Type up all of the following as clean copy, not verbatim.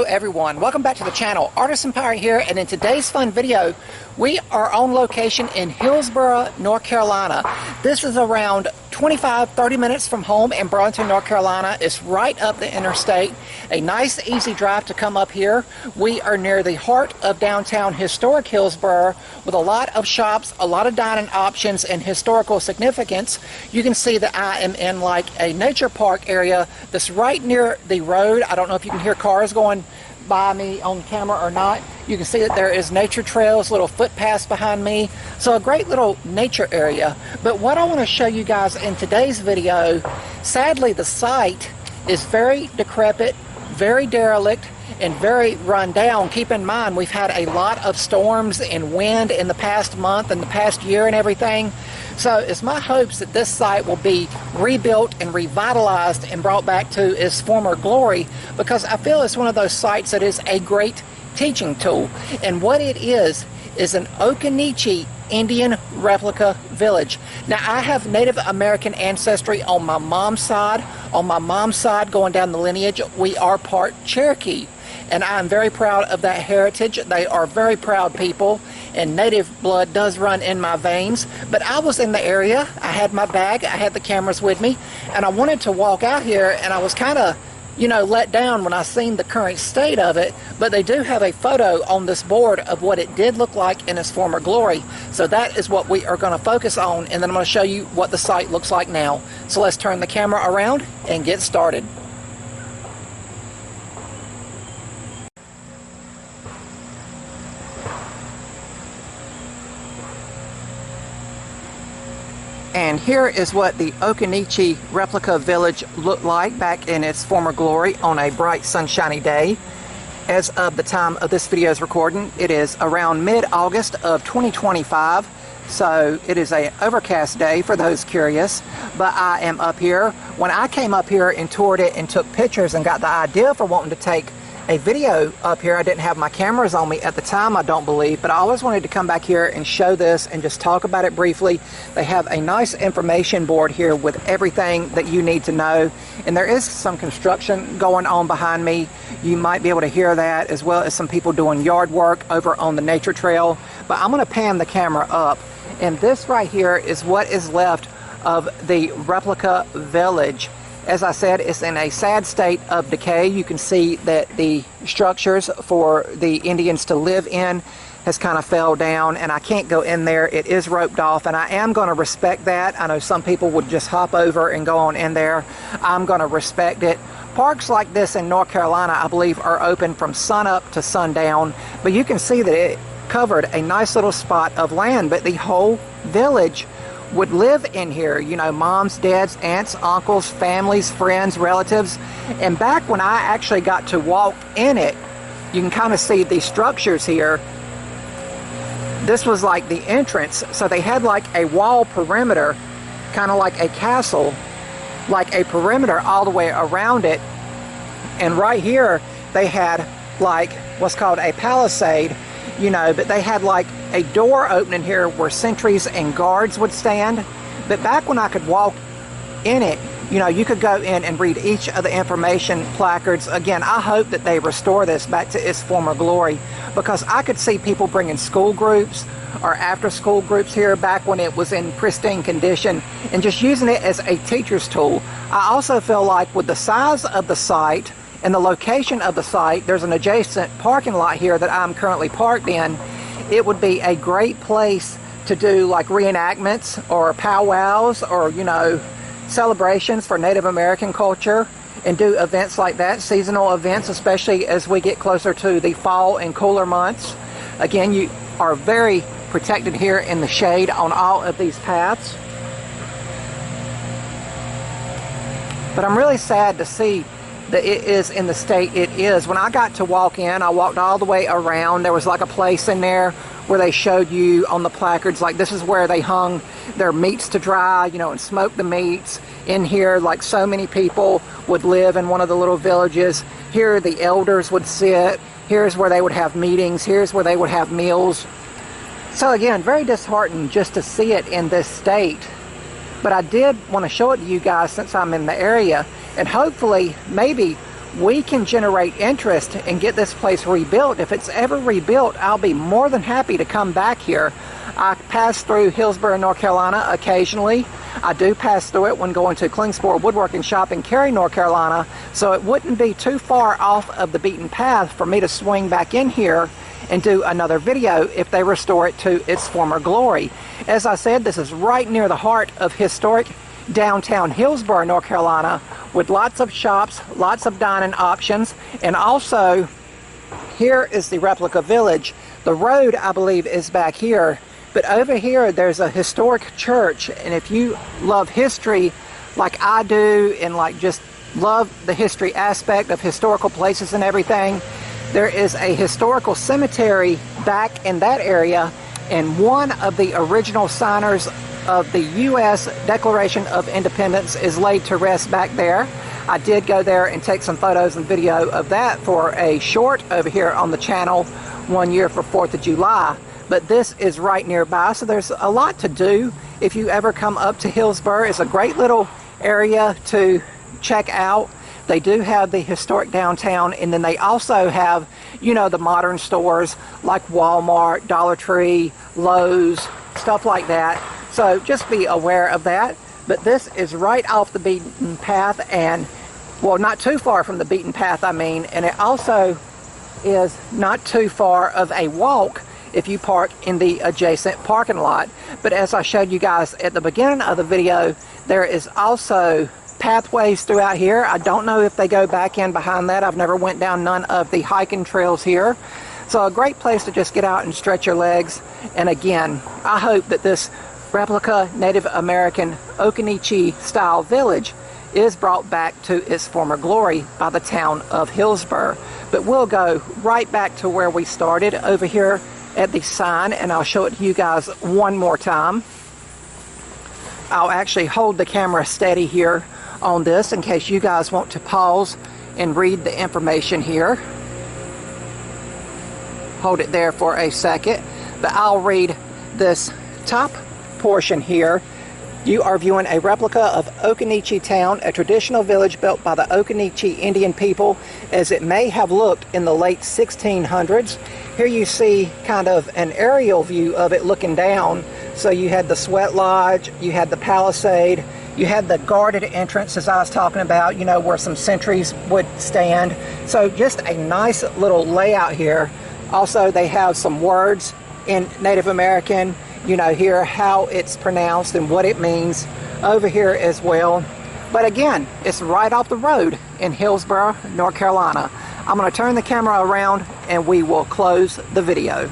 everyone, welcome back to the channel. Artisan Pirate here, and in today's fun video we are on location in Hillsborough, North Carolina. This is around 25-30 minutes from home in Burlington, North Carolina. It's right up the interstate. A nice easy drive to come up here. We are near the heart of downtown historic Hillsborough with a lot of shops, a lot of dining options and historical significance. You can see that I am in like a nature park area that's right near the road. I don't know if you can hear cars going by me on camera or not. You can see that there is nature trails, little footpaths behind me. So a great little nature area. But what I want to show you guys in today's video, sadly the site is very decrepit, very derelict, and very run down. Keep in mind we've had a lot of storms and wind in the past month and the past year and everything. So it's my hopes that this site will be rebuilt and revitalized and brought back to its former glory, because I feel it's one of those sites that is a great teaching tool. And what it is an Occaneechi Indian replica village. Now I have Native American ancestry on my mom's side. On my mom's side, going down the lineage, we are part Cherokee. And I'm very proud of that heritage. They are very proud people, and native blood does run in my veins. But I was in the area, I had my bag, I had the cameras with me, and I wanted to walk out here, and I was kind of, you know, let down when I seen the current state of it. But they do have a photo on this board of what it did look like in its former glory. So that is what we are going to focus on, and then I'm going to show you what the site looks like now. So let's turn the camera around and get started. And here is what the Occaneechi Replica Village looked like back in its former glory on a bright sunshiny day. As of the time of this video's recording, it is around mid-August of 2025, so it is an overcast day for those curious. But I am up here. When I came up here and toured it and took pictures and got the idea for wanting to take a video up here, I didn't have my cameras on me at the time, I don't believe, but I always wanted to come back here and show this and just talk about it briefly. They have a nice information board here with everything that you need to know, and there is some construction going on behind me. You might be able to hear that, as well as some people doing yard work over on the nature trail. But I'm going to pan the camera up, and this right here is what is left of the replica village. As I said, it's in a sad state of decay. You can see that the structures for the Indians to live in has kind of fell down, and I can't go in there. It is roped off, and I am going to respect that. I know some people would just hop over and go on in there. I'm going to respect it. Parks like this in North Carolina, I believe, are open from sunup to sundown, but you can see that it covered a nice little spot of land, but the whole village would live in here. You know, moms, dads, aunts, uncles, families, friends, relatives. And back when I actually got to walk in it, you can kind of see these structures here. This was like the entrance, so they had like a wall perimeter, kind of like a castle, like a perimeter all the way around it. And right here they had like what's called a palisade, you know, but they had like a door opening here where sentries and guards would stand. But back when I could walk in it, you know, you could go in and read each of the information placards. Again, I hope that they restore this back to its former glory, because I could see people bringing school groups or after school groups here back when it was in pristine condition and just using it as a teacher's tool. I also feel like with the size of the site and the location of the site, there's an adjacent parking lot here that I'm currently parked in. It would be a great place to do like reenactments or powwows or, you know, celebrations for Native American culture, and do events like that, seasonal events, especially as we get closer to the fall and cooler months. Again, you are very protected here in the shade on all of these paths. But I'm really sad to see that it is in the state it is. When I got to walk in, I walked all the way around. There was like a place in there where they showed you on the placards, like this is where they hung their meats to dry, you know, and smoked the meats. In here, like so many people would live in one of the little villages. Here the elders would sit. Here's where they would have meetings. Here's where they would have meals. So again, very disheartened just to see it in this state. But I did want to show it to you guys since I'm in the area, and hopefully maybe we can generate interest and get this place rebuilt. If it's ever rebuilt, I'll be more than happy to come back here. I pass through Hillsborough, North Carolina occasionally. I do pass through it when going to Klingspor Woodworking Shop in Cary, North Carolina, so it wouldn't be too far off of the beaten path for me to swing back in here and do another video if they restore it to its former glory. As I said, this is right near the heart of historic downtown Hillsborough, North Carolina, with lots of shops, lots of dining options, and also here is the Replica Village. The road, I believe, is back here, but over here there's a historic church, and if you love history like I do and like just love the history aspect of historical places and everything, there is a historical cemetery back in that area, and one of the original signers of the U.S. Declaration of Independence is laid to rest back there. I did go there and take some photos and video of that for a short over here on the channel one year for 4th of July. But this is right nearby, so there's a lot to do if you ever come up to Hillsborough. It's a great little area to check out. They do have the historic downtown, and then they also have, you know, the modern stores like Walmart, Dollar Tree, Lowe's, stuff like that. So just be aware of that. But this is right off the beaten path, and, well, not too far from the beaten path, I mean, and it also is not too far of a walk if you park in the adjacent parking lot. But as I showed you guys at the beginning of the video, there is also pathways throughout here. I don't know if they go back in behind that. I've never went down none of the hiking trails here. So a great place to just get out and stretch your legs. And again, I hope that this replica Native American Occaneechi style village is brought back to its former glory by the town of Hillsborough. But we'll go right back to where we started over here at the sign, and I'll show it to you guys one more time. I'll actually hold the camera steady here on this in case you guys want to pause and read the information here. Hold it there for a second, but I'll read this top portion here. You are viewing a replica of Occaneechi Town, a traditional village built by the Occaneechi Indian people as it may have looked in the late 1600s. Here you see kind of an aerial view of it looking down. So you had the sweat lodge, you had the palisade, you had the guarded entrance as I was talking about, you know, where some sentries would stand. So just a nice little layout here. Also, they have some words in Native American, you know, here how it's pronounced and what it means over here as well. But again, it's right off the road in Hillsborough, North Carolina. I'm going to turn the camera around and we will close the video.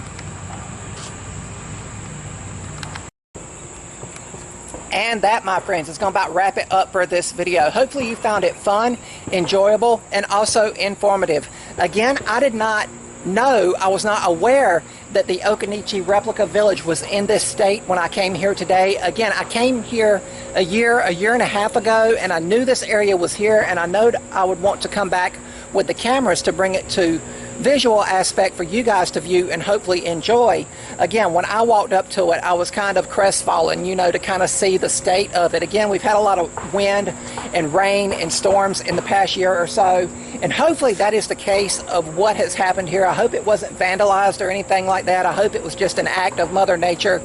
And that, my friends, is going to about wrap it up for this video. Hopefully you found it fun, enjoyable, and also informative. Again, I did not know, I was not aware that the Occaneechi Replica Village was in this state when I came here today. Again, I came here a year and a half ago, and I knew this area was here, and I know I would want to come back with the cameras to bring it to visual aspect for you guys to view and hopefully enjoy. Again, when I walked up to it, I was kind of crestfallen, you know, to kind of see the state of it. Again, we've had a lot of wind and rain and storms in the past year or so, and hopefully that is the case of what has happened here. I hope it wasn't vandalized or anything like that. I hope it was just an act of Mother Nature.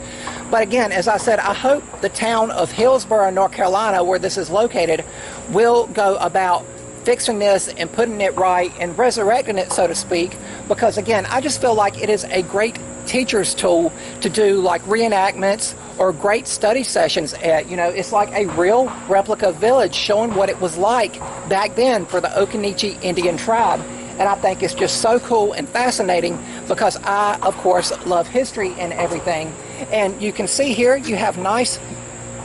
But again, as I said, I hope the town of Hillsborough, North Carolina, where this is located, will go about fixing this and putting it right and resurrecting it, so to speak, because again, I just feel like it is a great teacher's tool to do like reenactments or great study sessions at. You know, it's like a real replica village showing what it was like back then for the Occaneechi Indian tribe. And I think it's just so cool and fascinating because I, of course, love history and everything. And you can see here you have nice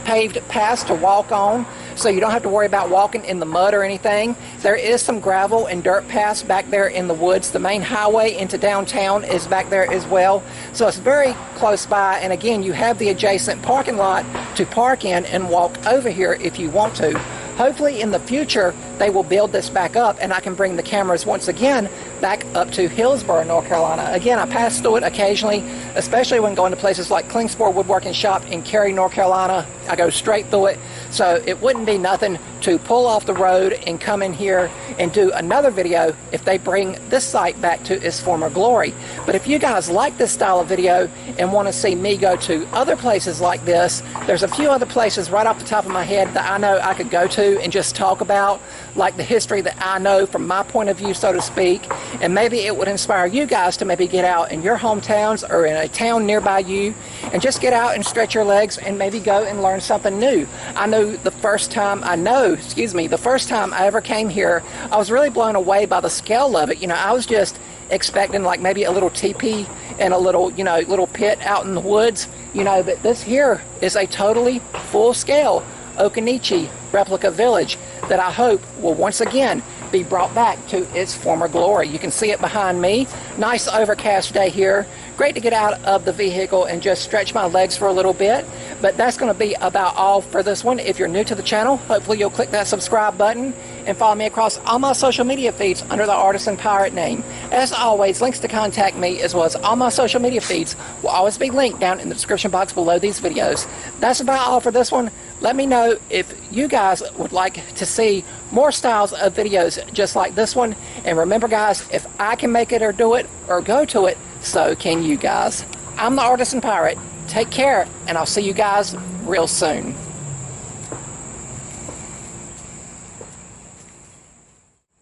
paved paths to walk on, so you don't have to worry about walking in the mud or anything. There is some gravel and dirt paths back there in the woods. The main highway into downtown is back there as well, so it's very close by. And again, you have the adjacent parking lot to park in and walk over here if you want to. Hopefully in the future they will build this back up and I can bring the cameras once again back up to Hillsborough, North Carolina. Again, I pass through it occasionally, especially when going to places like Klingspor Woodworking Shop in Cary, North Carolina. I go straight through it, so it wouldn't be nothing to pull off the road and come in here and do another video if they bring this site back to its former glory. But if you guys like this style of video and want to see me go to other places like this, there's a few other places right off the top of my head that I know I could go to and just talk about, like the history that I know from my point of view, so to speak, and maybe it would inspire you guys to maybe get out in your hometowns or in a town nearby you and just get out and stretch your legs and maybe go and learn something new. I know the first time I ever came here, I was really blown away by the scale of it. You know, I was just expecting like maybe a little teepee and a little, you know, little pit out in the woods, you know, but this here is a totally full scale Occaneechi replica village that I hope will once again be brought back to its former glory. You can see it behind me. Nice overcast day here. Great to get out of the vehicle and just stretch my legs for a little bit. But that's going to be about all for this one. If you're new to the channel, hopefully you'll click that subscribe button and follow me across all my social media feeds under the Artisan Pirate name. As always, links to contact me as well as all my social media feeds will always be linked down in the description box below these videos. That's about all for this one. Let me know if you guys would like to see more styles of videos just like this one. And remember guys, if I can make it or do it or go to it, so can you guys. I'm the Artisan Pirate. Take care, and I'll see you guys real soon.